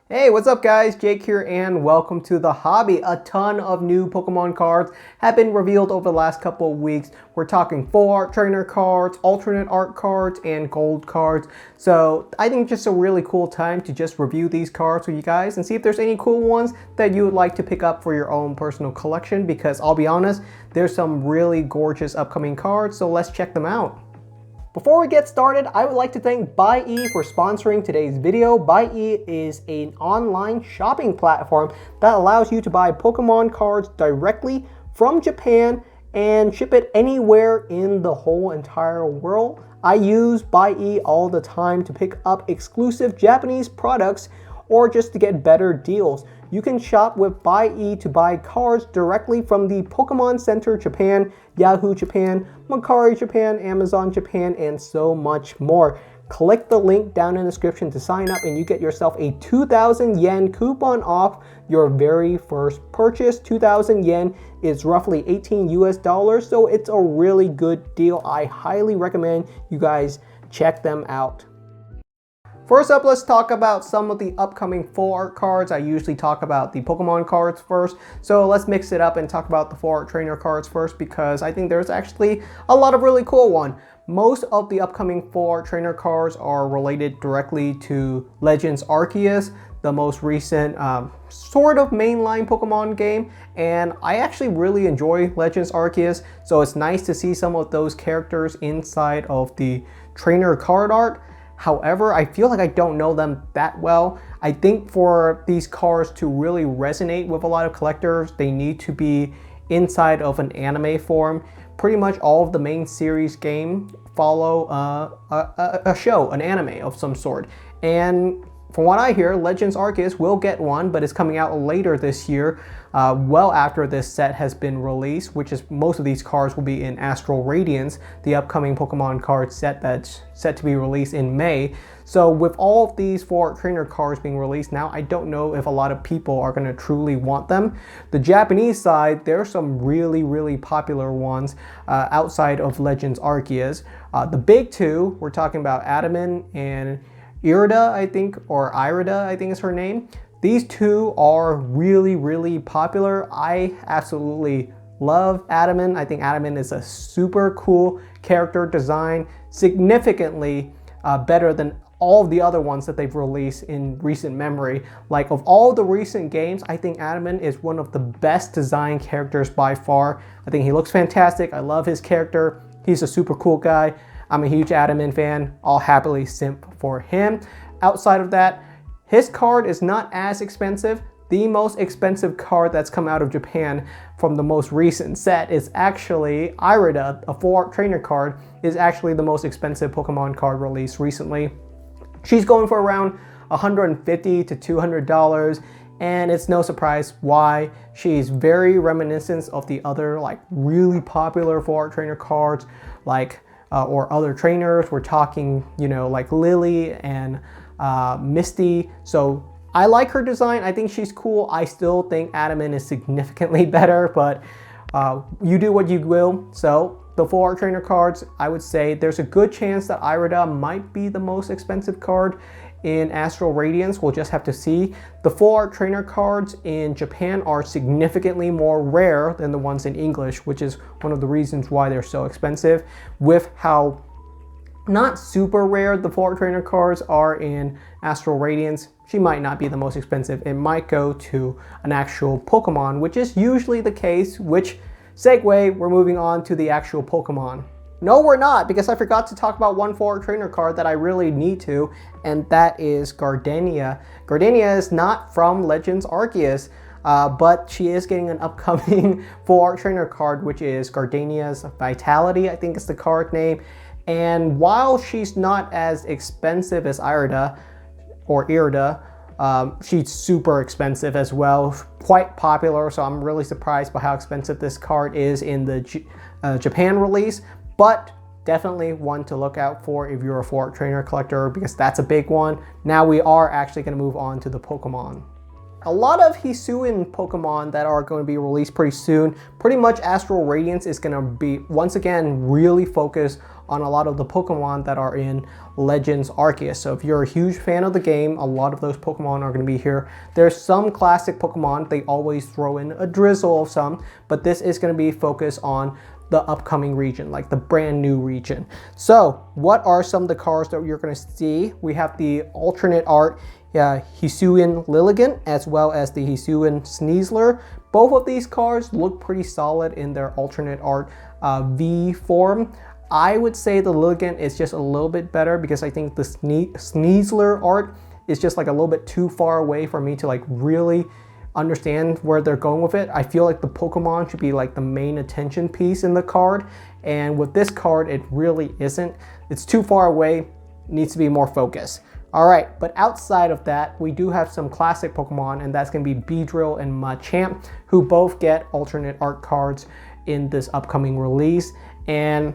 Hey, what's up guys? Jake here and welcome to the hobby. A ton of new Pokemon cards have been revealed over the last couple of weeks. We're talking full art trainer cards, alternate art cards, and gold cards. So I think just a really cool time to just review these cards with you guys and see if there's any cool ones that you would like to pick up for your own personal collection, because I'll be honest, there's some really gorgeous upcoming cards, so let's check them out. Before we get started, I would like to thank Buyee for sponsoring today's video. Buyee is an online shopping platform that allows you to buy Pokemon cards directly from Japan and ship it anywhere in the whole entire world. I use Buyee all the time to pick up exclusive Japanese products or just to get better deals. You can shop with Buyee to buy cards directly from the Pokemon Center Japan, Yahoo Japan, Mercari Japan, Amazon Japan, and so much more. Click the link down in the description to sign up and you get yourself a 2,000 yen coupon off your very first purchase. 2,000 yen is roughly 18 US dollars, so it's a really good deal. I highly recommend you guys check them out. First up, let's talk about some of the upcoming full art cards. I usually talk about the Pokemon cards first, so let's mix it up and talk about the full art trainer cards first, because I think there's actually a lot of really cool ones. Most of the upcoming full art trainer cards are related directly to Legends Arceus, the most recent sort of mainline Pokemon game, and I actually really enjoy Legends Arceus, so it's nice to see some of those characters inside of the trainer card art. However, I feel like I don't know them that well. I think for these cards to really resonate with a lot of collectors, they need to be inside of an anime form. Pretty much all of the main series game follow a show, an anime of some sort. And from what I hear, Legends Arceus will get one, but it's coming out later this year, well after this set has been released, which is most of these cards will be in Astral Radiance, the upcoming Pokemon card set that's set to be released in May. So with all of these full art trainer cards being released now, I don't know if a lot of people are going to truly want them. The Japanese side, there are some really popular ones outside of Legends Arceus. The big two, we're talking about Adaman and Irida, I think, or Irida, I think is her name. These two are really popular. I absolutely love Adaman. I think Adaman is a super cool character design, significantly better than all of the other ones that they've released in recent memory. Like, of all the recent games, I think Adaman is one of the best designed characters by far. I think he looks fantastic. I love his character. He's a super cool guy. I'm a huge Adaman fan. I'll happily simp for him. Outside of that, his card is not as expensive. The most expensive card that's come out of Japan from the most recent set is actually Irida, a full art trainer card, is actually the most expensive Pokemon card released recently. She's going for around $150 to $200, and it's no surprise why. She's very reminiscent of the other like really popular full art trainer cards, like or other trainers. We're talking, you know, like Lily and Misty. So I like her design. I think she's cool. I still think Adaman is significantly better, but you do what you will. So the full art trainer cards, I would say there's a good chance that Irida might be the most expensive card in Astral Radiance. We'll just have to see. The full art trainer cards in Japan are significantly more rare than the ones in English, which is one of the reasons why they're so expensive. With how not super rare the full art trainer cards are in Astral Radiance, she might not be the most expensive. It might go to an actual Pokemon, which is usually the case, which segue, we're moving on to the actual Pokemon. No, we're not, because I forgot to talk about one full art trainer card that I really need to, and that is Gardenia. Gardenia is not from Legends Arceus, but she is getting an upcoming full art trainer card, which is Gardenia's Vitality, I think is the card name. And while she's not as expensive as Irida, she's super expensive as well, quite popular, so I'm really surprised by how expensive this card is in the Japan release, but definitely one to look out for if you're a full art trainer collector, because that's a big one. Now we are actually going to move on to the Pokemon. a lot of Hisuian Pokemon that are going to be released pretty soon. Pretty much Astral Radiance is going to be, once again, really focused on a lot of the Pokemon that are in Legends Arceus. So if you're a huge fan of the game, a lot of those Pokemon are going to be here. There's some classic Pokemon, they always throw in a drizzle of some, but this is going to be focused on the upcoming region, like the brand new region. So what are some of the cards that you're going to see? We have the alternate art Hisuian Lilligant, as well as the Hisuian Sneasler. Both of these cards look pretty solid in their alternate art V form. I would say the Lilligant is just a little bit better because I think the Sneasler art is just like a little bit too far away for me to like really understand where they're going with it. I feel like the Pokemon should be like the main attention piece in the card, and with this card it really isn't. It's too far away, needs to be more focused. All right, but outside of that, we do have some classic Pokemon, and that's going to be Beedrill and Machamp, who both get alternate art cards in this upcoming release. And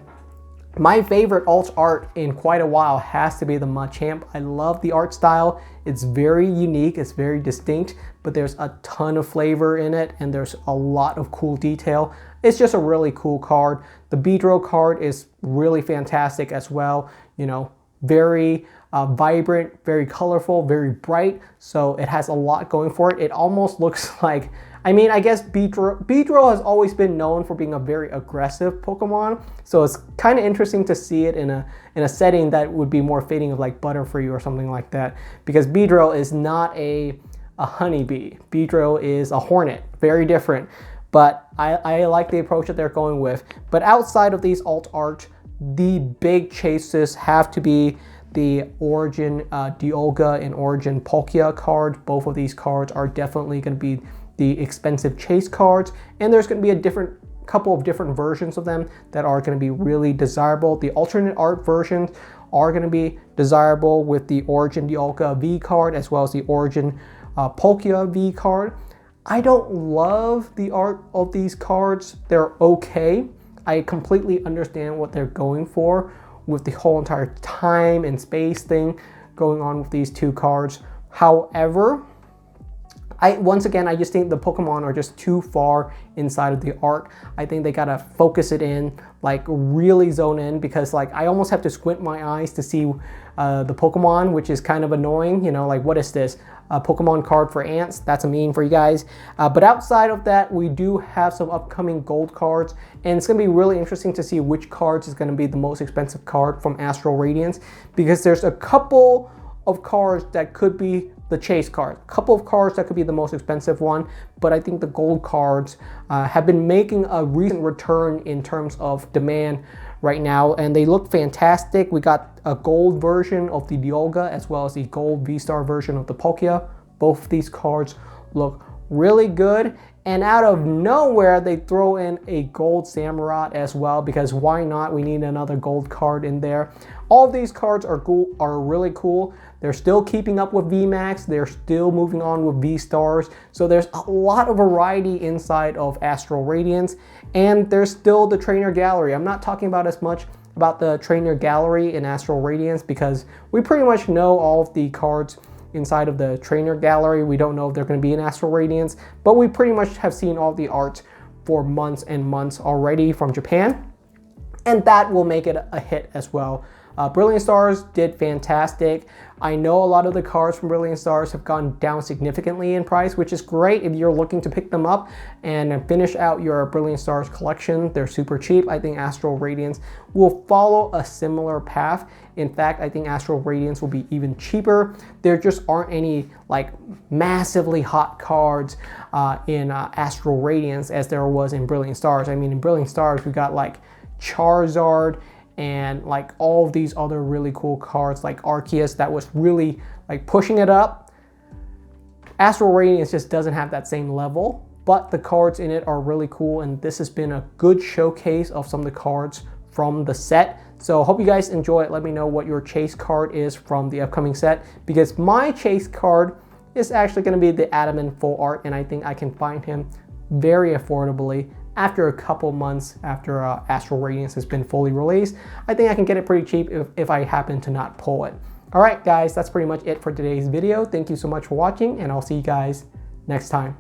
my favorite alt art in quite a while has to be the Machamp. I love the art style. It's very unique, it's very distinct, but there's a ton of flavor in it and there's a lot of cool detail. It's just a really cool card. The Beedrill card is really fantastic as well. You know, very vibrant, very colorful, very bright. So it has a lot going for it. It almost looks like, I mean, I guess Beedrill has always been known for being a very aggressive Pokemon. So it's kind of interesting to see it in a setting that would be more fitting of like Butterfree or something like that. Because Beedrill is not a honeybee. Beedrill is a hornet, very different. But I like the approach that they're going with. But outside of these alt art, the big chases have to be the Origin Dialga and Origin Palkia cards. Both of these cards are definitely going to be the expensive chase cards, and there's going to be a couple of different versions of them that are going to be really desirable. The alternate art versions are going to be desirable with the Origin Dialga V card as well as the Origin Palkia V card. I don't love the art of these cards. They're okay. I completely understand what they're going for with the whole entire time and space thing going on with these two cards. However, once again, I just think the Pokemon are just too far inside of the art. I think they gotta focus it in, like really zone in, because like I almost have to squint my eyes to see the Pokemon, which is kind of annoying. You know, like what is this? A Pokemon card for ants? That's a meme for you guys. But outside of that, we do have some upcoming gold cards, and it's gonna be really interesting to see which cards is gonna be the most expensive card from Astral Radiance, because there's a couple of cards that could be the chase card, a couple of cards that could be the most expensive one, but I think the gold cards have been making a recent return in terms of demand right now, and they look fantastic. We got a gold version of the Dialga as well as the gold VStar version of the Palkia. Both of these cards look really good, and out of nowhere they throw in a gold Samurott as well, because why not? We need another gold card in there. All of these cards are cool, are really cool. They're still keeping up with VMAX. They're still moving on with V-Stars. So there's a lot of variety inside of Astral Radiance. And there's still the Trainer Gallery. I'm not talking about as much about the Trainer Gallery in Astral Radiance because we pretty much know all of the cards inside of the Trainer Gallery. We don't know if they're going to be in Astral Radiance, but we pretty much have seen all the art for months and months already from Japan. And that will make it a hit as well. Brilliant Stars did fantastic. I know a lot of the cards from Brilliant Stars have gone down significantly in price, which is great if you're looking to pick them up and finish out your Brilliant Stars collection. They're super cheap. I think Astral Radiance will follow a similar path. In fact, I think Astral Radiance will be even cheaper. There just aren't any like massively hot cards in Astral Radiance as there was in Brilliant Stars. I mean, in Brilliant Stars, we got like Charizard and like all of these other really cool cards like Arceus that was really like pushing it up. Astral Radiance just doesn't have that same level, but the cards in it are really cool, and this has been a good showcase of some of the cards from the set. So hope you guys enjoy it. Let me know what your chase card is from the upcoming set, because my chase card is actually going to be the Adaman full art, and I think I can find him very affordably after a couple months after Astral Radiance has been fully released. I think I can get it pretty cheap if I happen to not pull it. All right, guys, that's pretty much it for today's video. Thank you so much for watching, and I'll see you guys next time. next time.